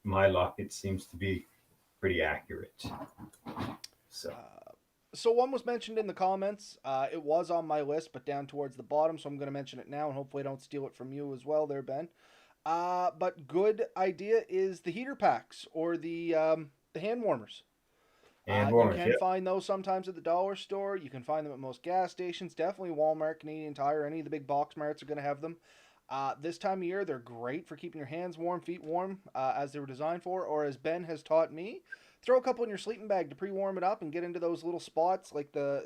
C: my luck, it seems to be pretty accurate.
A: So one was mentioned in the comments. It was on my list, but down towards the bottom, so I'm going to mention it now, and hopefully I don't steal it from you as well there, Ben. But good idea is the heater packs or the hand warmers. You can find those sometimes at the dollar store. You can find them at most gas stations. Definitely Walmart, Canadian Tire, any of the big box marts are going to have them. This time of year, they're great for keeping your hands warm, feet warm, as they were designed for, or as Ben has taught me. Throw a couple in your sleeping bag to pre-warm it up and get into those little spots like the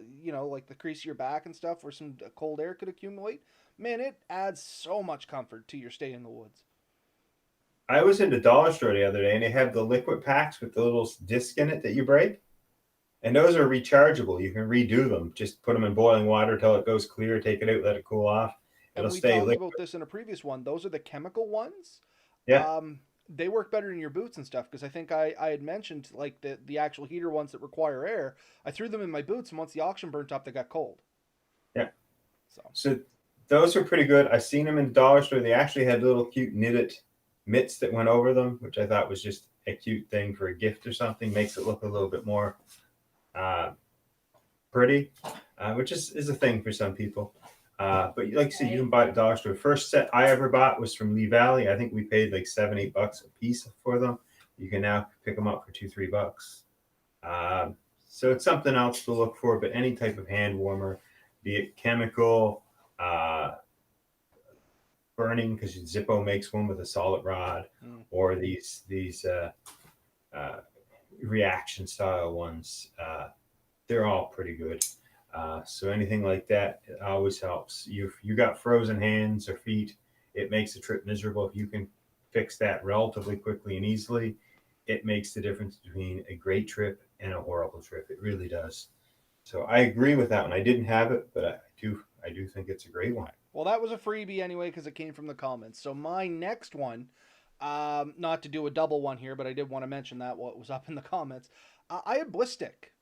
A: crease of your back and stuff where some cold air could accumulate. Man, it adds so much comfort to your stay in the woods.
C: I was in the dollar store the other day, and they have the liquid packs with the little disc in it that you break. And those are rechargeable. You can redo them. Just put them in boiling water till it goes clear, take it out, let it cool off. It'll stay liquid.
A: We talked about this in a previous one. Those are the chemical ones.
C: Yeah.
A: they work better in your boots and stuff, because I think I had mentioned like the actual heater ones that require air. I threw them in my boots, and once the auction burnt up, they got cold.
C: Yeah.
A: So
C: those are pretty good. I seen them in the dollar store. They actually had little cute knitted mitts that went over them, which I thought was just a cute thing for a gift or something. Makes it look a little bit more pretty, which is a thing for some people. But like I said, you can buy it at the dollar store. First set I ever bought was from Lee Valley. I think we paid like $7-8 a piece for them. You can now pick them up for $2-3. So it's something else to look for. But any type of hand warmer, be it chemical, burning, because Zippo makes one with a solid rod, or these reaction style ones, they're all pretty good. So anything like that, it always helps. You got frozen hands or feet, it makes the trip miserable. If you can fix that relatively quickly and easily, it makes the difference between a great trip and a horrible trip. It really does. So I agree with that one. I didn't have it, but I do think it's a great one.
A: Well, that was a freebie anyway, because it came from the comments. So my next one, not to do a double one here, but I did want to mention that what was up in the comments. I have Bliss Stick.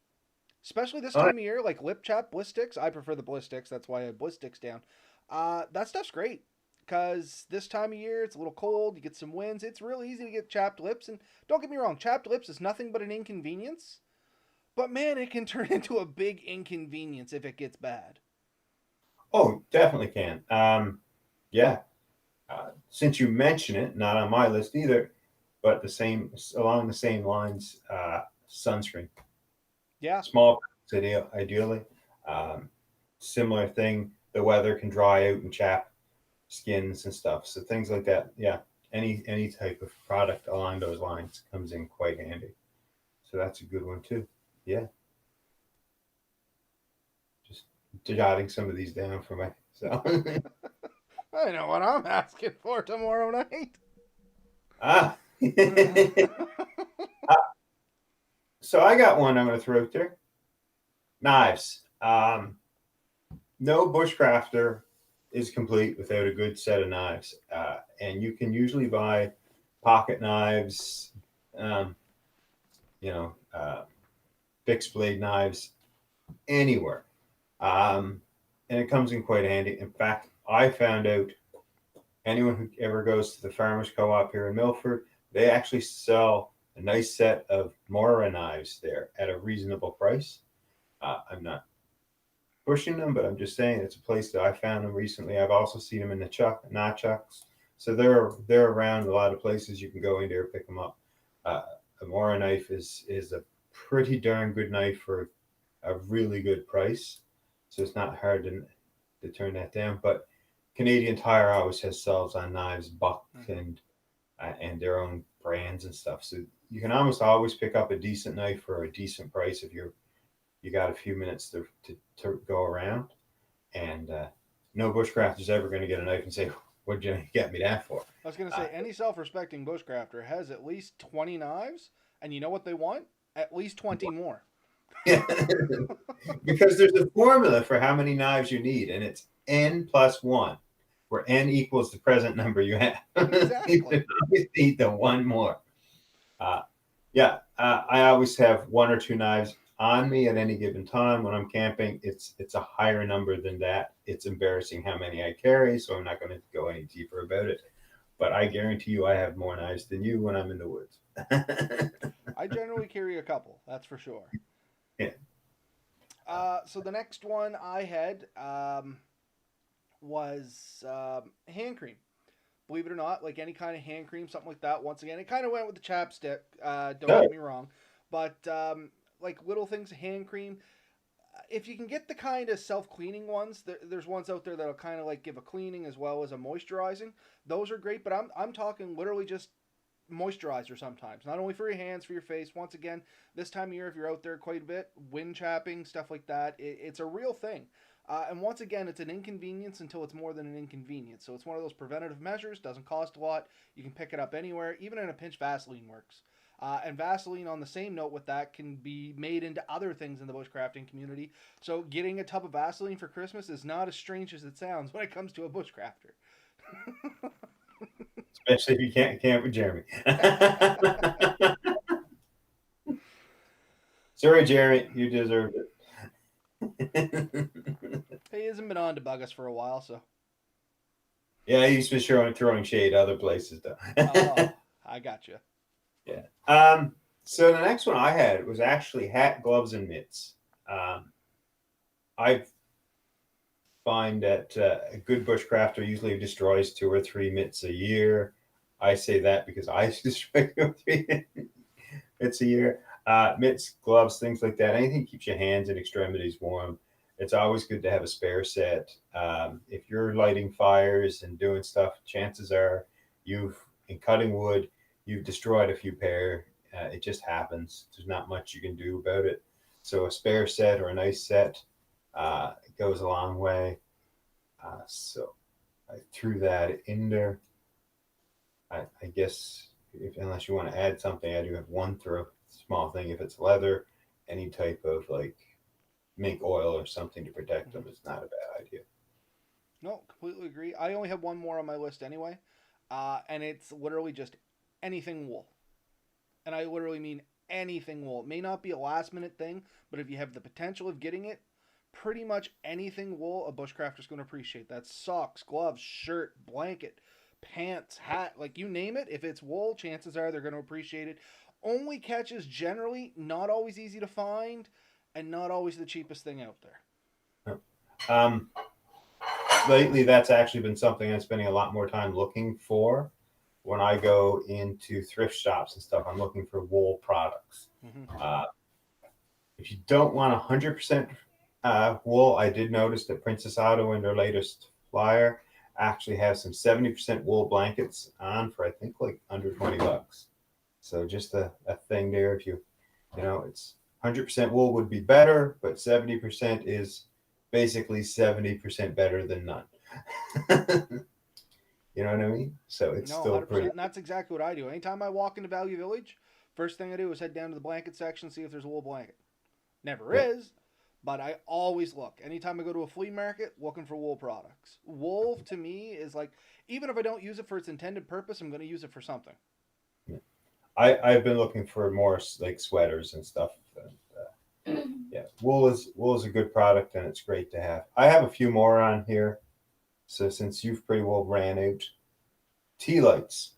A: Especially this time of year, like lip chap Bliss Sticks. I prefer the Bliss Sticks. That's why I have Bliss Sticks down. That stuff's great, because this time of year, it's a little cold. You get some winds. It's real easy to get chapped lips. And don't get me wrong, chapped lips is nothing but an inconvenience. But man, it can turn into a big inconvenience if it gets bad.
C: Oh, definitely can. Yeah. Since you mention it, not on my list either, but along the same lines, sunscreen.
A: Yeah.
C: Small ideally. Similar thing. The weather can dry out and chap skins and stuff. So things like that. Yeah. Any type of product along those lines comes in quite handy. So that's a good one too. Yeah. Just jotting some of these down for myself.
A: I know what I'm asking for tomorrow night.
C: So I got one I'm going to throw out there. Knives. No bushcrafter is complete without a good set of knives. And you can usually buy pocket knives, fixed blade knives anywhere. And it comes in quite handy. In fact, I found out anyone who ever goes to the farmers co-op here in Milford, they actually sell a nice set of Mora knives there at a reasonable price. I'm not pushing them, but I'm just saying it's a place that I found them recently. I've also seen them in the Notchucks. So they're around a lot of places. You can go in there and pick them up. A Mora knife is a pretty darn good knife for a really good price. So it's not hard to turn that down. But Canadian Tire always has sales on knives, Buck and their own brands and stuff. So you can almost always pick up a decent knife for a decent price if you got a few minutes to go around. And no bushcrafter is ever going to get a knife and say, "What'd you get me that for?"
A: I was going to say, any self-respecting bushcrafter has at least 20 knives, and you know what they want? At least 20 more.
C: Because there's a formula for how many knives you need, and it's N plus 1, where N equals the present number you have.
A: Exactly.
C: You always need the one more. I always have 1 or 2 knives on me at any given time. When I'm camping, it's a higher number than that. It's embarrassing how many I carry, so I'm not going to go any deeper about it. But I guarantee you I have more knives than you when I'm in the woods.
A: I generally carry a couple, that's for sure.
C: Yeah.
A: So the next one I had was hand cream. Believe it or not, like any kind of hand cream, something like that. Once again, it kind of went with the chapstick. Don't get me wrong. But like little things, hand cream. If you can get the kind of self-cleaning ones, there's ones out there that'll kind of like give a cleaning as well as a moisturizing. Those are great, but I'm talking literally just moisturizer sometimes. Not only for your hands, for your face. Once again, this time of year, if you're out there quite a bit, wind chapping, stuff like that, it's a real thing. And once again, it's an inconvenience until it's more than an inconvenience. So it's one of those preventative measures, doesn't cost a lot. You can pick it up anywhere, even in a pinch, Vaseline works. And Vaseline, on the same note with that, can be made into other things in the bushcrafting community. So getting a tub of Vaseline for Christmas is not as strange as it sounds when it comes to a bushcrafter.
C: Especially if you can't camp with Jeremy. Sorry, Jeremy, you deserved it.
A: He hasn't been on to bug us for a while, so.
C: Yeah, he's been throwing shade other places though.
A: Oh, I got you.
C: Yeah. So the next one I had was actually hat, gloves, and mitts. I find that a good bushcrafter usually destroys 2 or 3 mitts a year. I say that because I destroy 2 or 3 mitts a year. Mitts, gloves, things like that. Anything keeps your hands and extremities warm. It's always good to have a spare set. If you're lighting fires and doing stuff, chances are in cutting wood, you've destroyed a few pair. It just happens. There's not much you can do about it. So a spare set or a nice set it goes a long way. So I threw that in there. I guess unless you want to add something, I do have one small thing. If it's leather, any type of like mink oil or something to protect them is not a bad idea.
A: No, completely agree. I only have one more on my list anyway, and it's literally just anything wool. And I literally mean anything wool. It may not be a last minute thing, but if you have the potential of getting it, pretty much anything wool, a bushcrafter's going to appreciate. That's socks, gloves, shirt, blanket, pants, hat, like you name it. If it's wool, chances are they're going to appreciate it. Only catch is generally not always easy to find and not always the cheapest thing out there.
C: Lately, that's actually been something I'm spending a lot more time looking for. When I go into thrift shops and stuff, I'm looking for wool products. Mm-hmm. If you don't want 100% wool, I did notice that Princess Auto in their latest flyer actually has some 70% wool blankets on for I think like under $20. So just a thing there. If it's 100% wool would be better, but 70% is basically 70% better than none. You know what I mean? So it's still 100%. Pretty.
A: And that's exactly what I do. Anytime I walk into Value Village, first thing I do is head down to the blanket section, see if there's a wool blanket. Never is, but I always look. Anytime I go to a flea market, looking for wool products. Wool to me is like, even if I don't use it for its intended purpose, I'm going to use it for something.
C: Yeah. I've been looking for more like sweaters and stuff. And, yeah, wool is a good product and it's great to have. I have a few more on here. So since you've pretty well ran out, tea lights.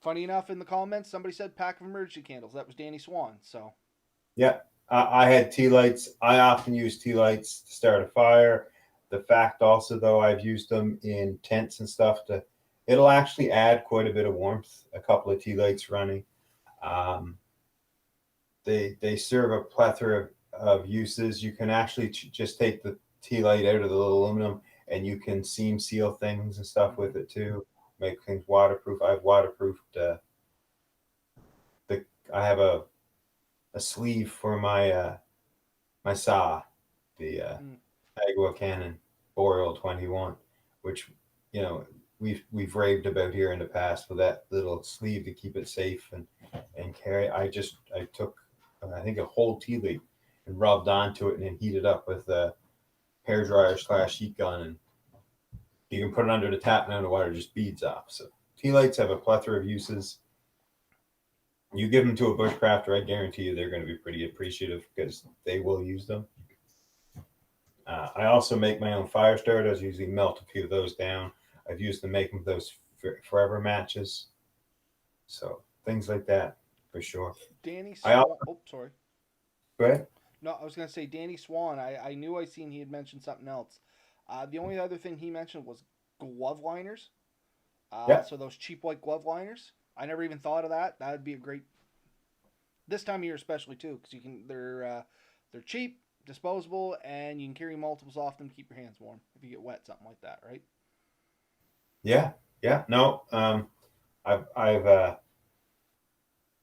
A: Funny enough, in the comments, somebody said pack of emergency candles. That was Danny Swan. So.
C: Yeah, I had tea lights. I often use tea lights to start a fire. The fact also, though, I've used them in tents and stuff. It'll actually add quite a bit of warmth. A couple of tea lights running. They serve a plethora of uses. You can actually just take the tea light out of the little aluminum and you can seam seal things and stuff with it too. Make things waterproof. I've waterproofed. I have a sleeve for my my saw, the Agua Cannon Boreal 21, which we've raved about here in the past with that little sleeve to keep it safe and carry. I took I think a whole tea leaf and rubbed onto it and then heated up with a hairdryer / heat gun, and you can put it under the tap and the water just beads off. So tea lights have a plethora of uses. You give them to a bushcrafter, I guarantee you they're going to be pretty appreciative because they will use them. I also make my own fire starters. I usually melt a few of those down. I've used them making those forever matches. So things like that for sure.
A: Danny Swan. Sorry.
C: Go ahead.
A: No, I was going to say Danny Swan. I knew I seen he had mentioned something else. The only other thing he mentioned was glove liners. So those cheap white glove liners. I never even thought of that. That would be a great. This time of year, especially too, because they're cheap, disposable, and you can carry multiples off them to keep your hands warm if you get wet, something like that, right?
C: Yeah. No,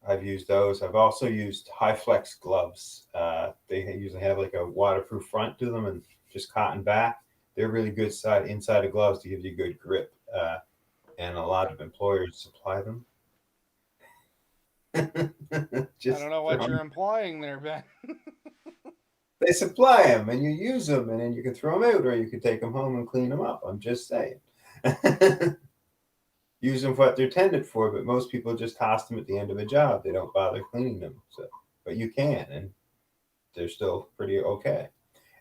C: I've used those. I've also used high flex gloves. They usually have like a waterproof front to them and just cotton back. They're really good inside of gloves to give you good grip. And a lot of employers supply them.
A: I don't know what you're implying there, Ben.
C: They supply them and you use them and then you can throw them out or you can take them home and clean them up. I'm just saying. use them for what they're intended for, but most people just toss them at the end of a job. They don't bother cleaning them. So, but you can, and they're still pretty okay.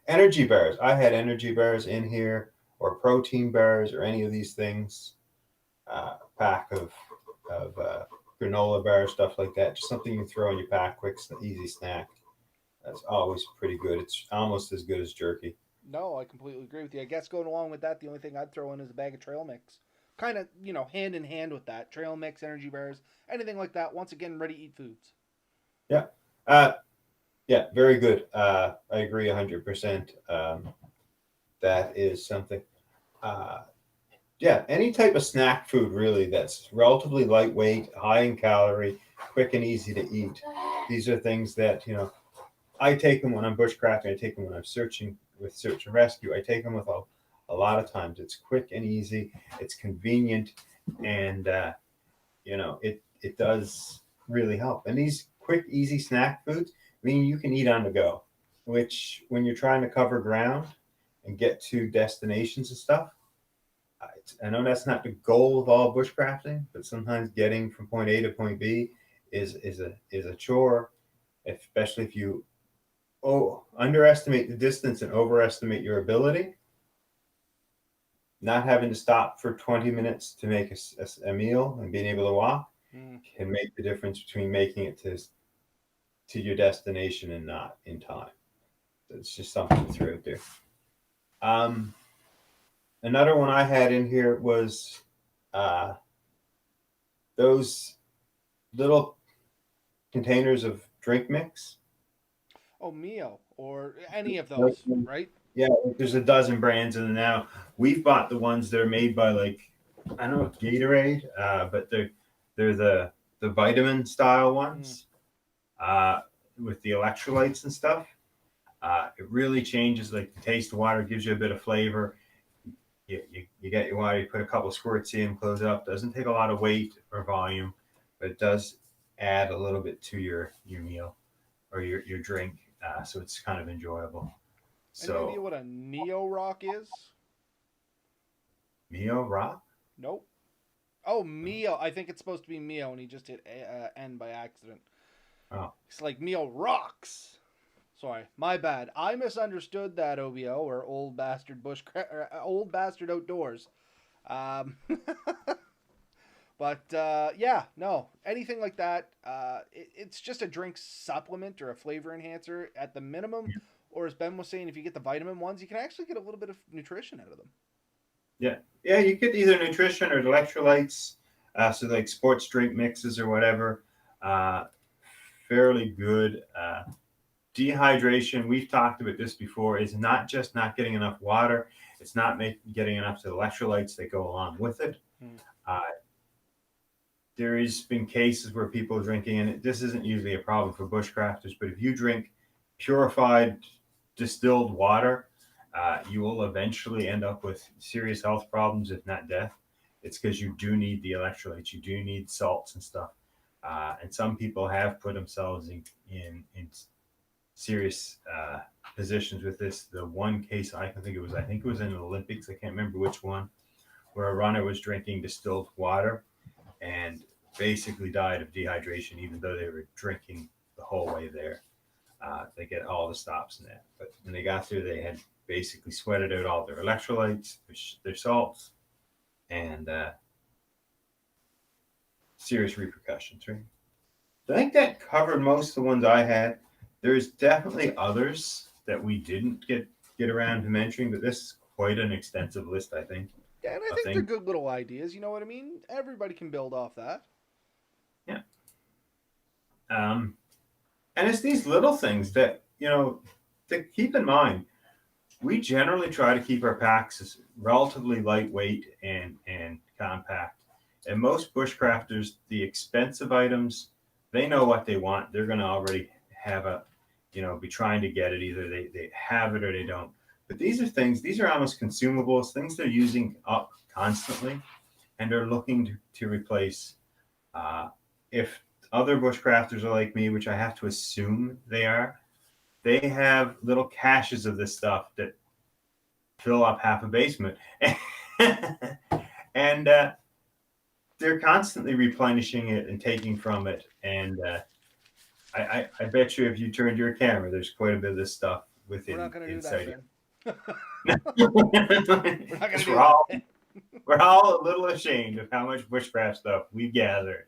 C: Energy bars. I had energy bars in here, or protein bars, or any of these things. Pack of granola bars, stuff like that. Just something you throw in your pack, quick, easy snack. That's always pretty good. It's almost as good as jerky.
A: No, I completely agree with you. I guess going along with that, the only thing I'd throw in is a bag of trail mix. Kind of, hand in hand with that. Trail mix, energy bars, anything like that. Once again, ready to eat foods.
C: Yeah. Yeah, very good. I agree 100%. That is something. Yeah, any type of snack food really that's relatively lightweight, high in calorie, quick and easy to eat. These are things that, I take them when I'm bushcrafting. I take them when I'm searching with search and rescue. I take them with a lot of times. It's quick and easy. It's convenient, and it does really help. And these quick, easy snack foods, you can eat on the go. Which, when you're trying to cover ground and get to destinations and stuff, I know that's not the goal of all bushcrafting, but sometimes getting from point A to point B is a chore, especially if you underestimate the distance and overestimate your ability. Not having to stop for 20 minutes to make a meal and being able to walk can make the difference between making it to your destination and not in time. So it's just something to throw out there. Another one I had in here was those little containers of drink mix.
A: Oh, Mio, or any of those, right?
C: Yeah, there's a dozen brands, and now we've bought the ones that are made by, like, I don't know, Gatorade, but they're the vitamin style ones with the electrolytes and stuff. It really changes, like, the taste of water, gives you a bit of flavor. You get your water, you put a couple squirts in, close it up. Doesn't take a lot of weight or volume, but it does add a little bit to your meal or your drink, so it's kind of enjoyable.
A: Any idea what a Neo Rock is?
C: Mio Rock?
A: Nope. Oh, Mio. I think it's supposed to be Mio, and he just hit N by accident.
C: Oh.
A: It's like Mio Rocks. Sorry, my bad. I misunderstood that, OBO, or Old Bastard Old Bastard Outdoors. But yeah, no, anything like that. It's just a drink supplement or a flavor enhancer at the minimum. Yeah. Or as Ben was saying, if you get the vitamin ones, you can actually get a little bit of nutrition out of them.
C: Yeah, you get either nutrition or electrolytes, so like sports drink mixes or whatever. Fairly good. Dehydration, we've talked about this before, is not just not getting enough water. It's not getting enough of the electrolytes that go along with it. There has been cases where people are drinking, and this isn't usually a problem for bushcrafters, but if you drink purified distilled water, you will eventually end up with serious health problems, if not death. It's because you do need the electrolytes, you do need salts and stuff. And some people have put themselves in serious positions with this. The one case I think it was in the Olympics, I can't remember which one, where a runner was drinking distilled water and basically died of dehydration, even though they were drinking the whole way there. They get all the stops in that. But when they got there, they had basically sweated out all their electrolytes, their salts, and serious repercussions, right? So I think that covered most of the ones I had. There's definitely others that we didn't get around to mentioning, but this is quite an extensive list, I think.
A: Yeah, and I think they're good little ideas. You know what I mean? Everybody can build off that.
C: Yeah. And it's these little things that, to keep in mind. We generally try to keep our packs relatively lightweight and compact. And most bushcrafters, the expensive items, they know what they want. They're going to already have be trying to get it. Either they have it or they don't. But these are almost consumables, things they're using up constantly, and they're looking to replace. If other bushcrafters are like me, which I have to assume they are, they have little caches of this stuff that fill up half a basement. And they're constantly replenishing it and taking from it. And I bet you if you turned your camera, there's quite a bit of this stuff within
A: We're not going to do that,
C: inside
A: Ben.
C: it.
A: We're not going to do
C: all,
A: that.
C: we're all a little ashamed of how much bushcraft stuff we gather.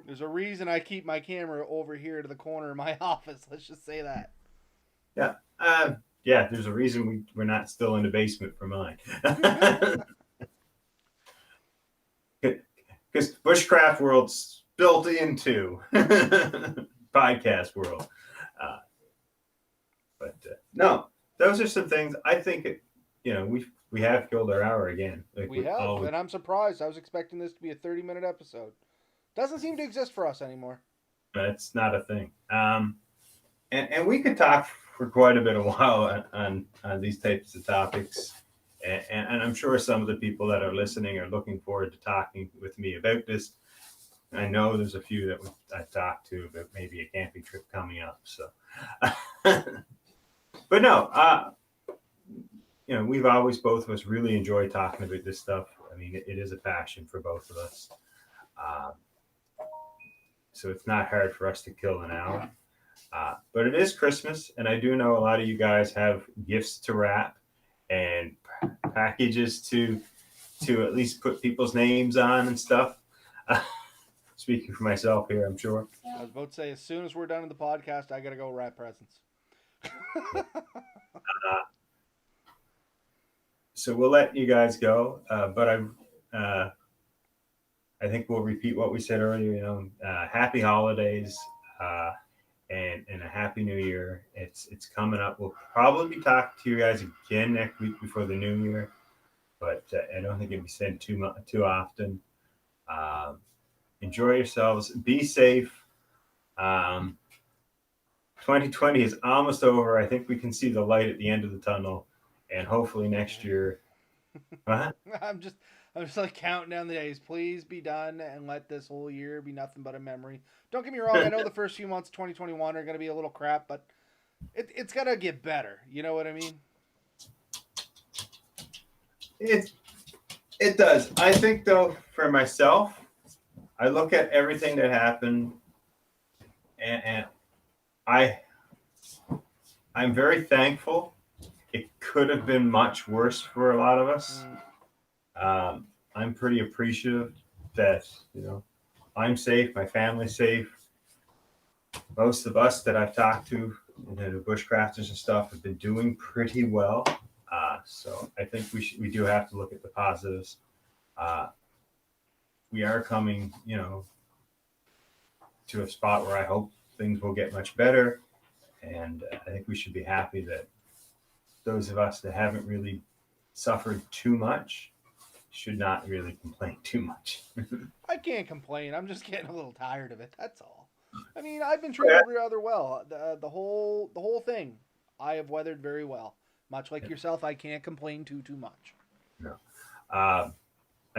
A: There's a reason I keep my camera over here to the corner of my office. Let's just say that.
C: Yeah. Yeah, there's a reason we're not still in the basement for mine. Because bushcraft world's built into podcast world. But no, those are some things I think, we have killed our hour again. Like
A: We have, and I'm surprised. I was expecting this to be a 30-minute episode. Doesn't seem to exist for us anymore.
C: That's not a thing. And we could talk for quite a bit of while on these types of topics. And I'm sure some of the people that are listening are looking forward to talking with me about this. I know there's a few that I've talked to about maybe a camping trip coming up. So, but no, we've always, both of us, really enjoyed talking about this stuff. I mean, it is a passion for both of us. So it's not hard for us to kill an hour. But it is Christmas, and I do know a lot of you guys have gifts to wrap and packages to at least put people's names on and stuff. Speaking for myself here, I'm sure.
A: I was about to say, as soon as we're done with the podcast, I got to go wrap presents.
C: So we'll let you guys go, but I think we'll repeat what we said earlier. Happy holidays and a happy New Year. It's coming up. We'll probably be talking to you guys again next week before the New Year, but I don't think it'll be said too often. Enjoy yourselves. Be safe. 2020 is almost over. I think we can see the light at the end of the tunnel, and hopefully next year. What?
A: I'm just like counting down the days. Please be done and let this whole year be nothing but a memory. Don't get me wrong. I know the first few months of 2021 are going to be a little crap, but it's got to get better. You know what I mean?
C: It does. I think, though, for myself, I look at everything that happened, and I'm very thankful. It could have been much worse for a lot of us. I'm pretty appreciative that, I'm safe, my family's safe. Most of us that I've talked to, the bushcrafters and stuff, have been doing pretty well. So I think we do have to look at the positives. We are coming, to a spot where I hope things will get much better. And I think we should be happy that those of us that haven't really suffered too much should not really complain too much.
A: I can't complain. I'm just getting a little tired of it. That's all. I mean, I've been treated rather well. The whole thing, I have weathered very well. Much like yourself, I can't complain too much.
C: No. I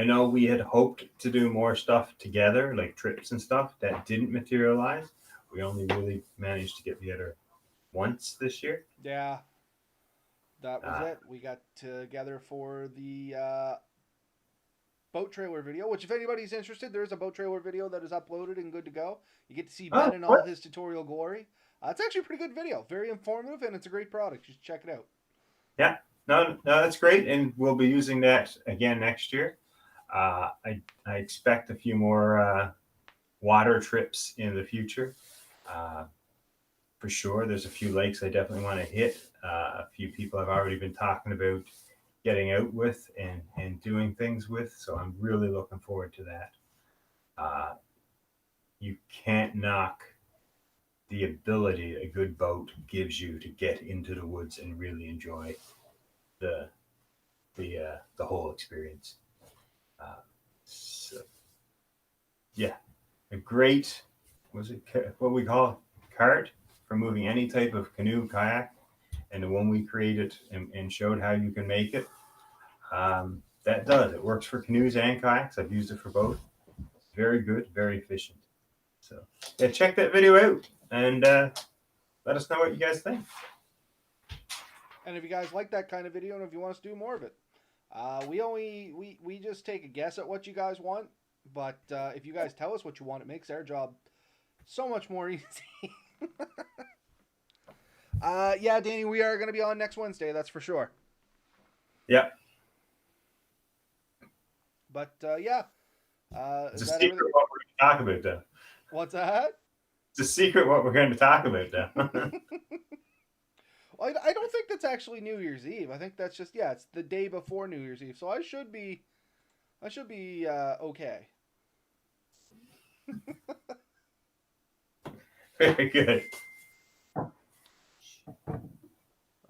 C: know we had hoped to do more stuff together, like trips and stuff. That didn't materialize. We only really managed to get together once this year.
A: Yeah. That was it. We got together for the boat trailer video, which if anybody's interested, there's a boat trailer video that is uploaded and good to go. You get to see Ben in all his tutorial glory. It's actually a pretty good video. Very informative, and it's a great product. Just check it out.
C: Yeah. No, that's great. And we'll be using that again next year. I expect a few more water trips in the future. For sure. There's a few lakes I definitely want to hit. A few people I've already been talking about getting out with and doing things with. So I'm really looking forward to that. You can't knock the ability a good boat gives you to get into the woods and really enjoy the whole experience. So yeah, a great, what we call cart for moving any type of canoe, kayak, and the one we created and showed how you can make it. It works for canoes and kayaks. I've used it for both. Very good, very efficient. So yeah, check that video out and let us know what you guys think.
A: And if you guys like that kind of video and if you want us to do more of it, We just take a guess at what you guys want, but if you guys tell us what you want, it makes our job so much more easy. Yeah, Danny, we are going to be on next Wednesday, that's for sure.
C: Yep.
A: But yeah,
C: It's
A: is
C: a
A: that
C: secret
A: everything?
C: what we're going to talk about, though.
A: What's that?
C: It's a secret what we're going to talk about, though.
A: Well, I don't think that's actually New Year's Eve. I think that's just it's the day before New Year's Eve. So I should be okay.
C: Very good.
A: I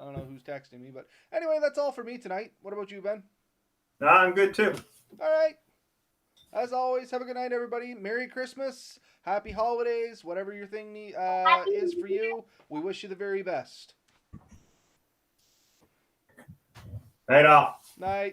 A: don't know who's texting me, but anyway, that's all for me tonight. What about you, Ben?
C: No, I'm good too.
A: All right. As always, have a good night, everybody. Merry Christmas, Happy Holidays, whatever your thing is for you. We wish you the very best.
C: Right off.
A: Night.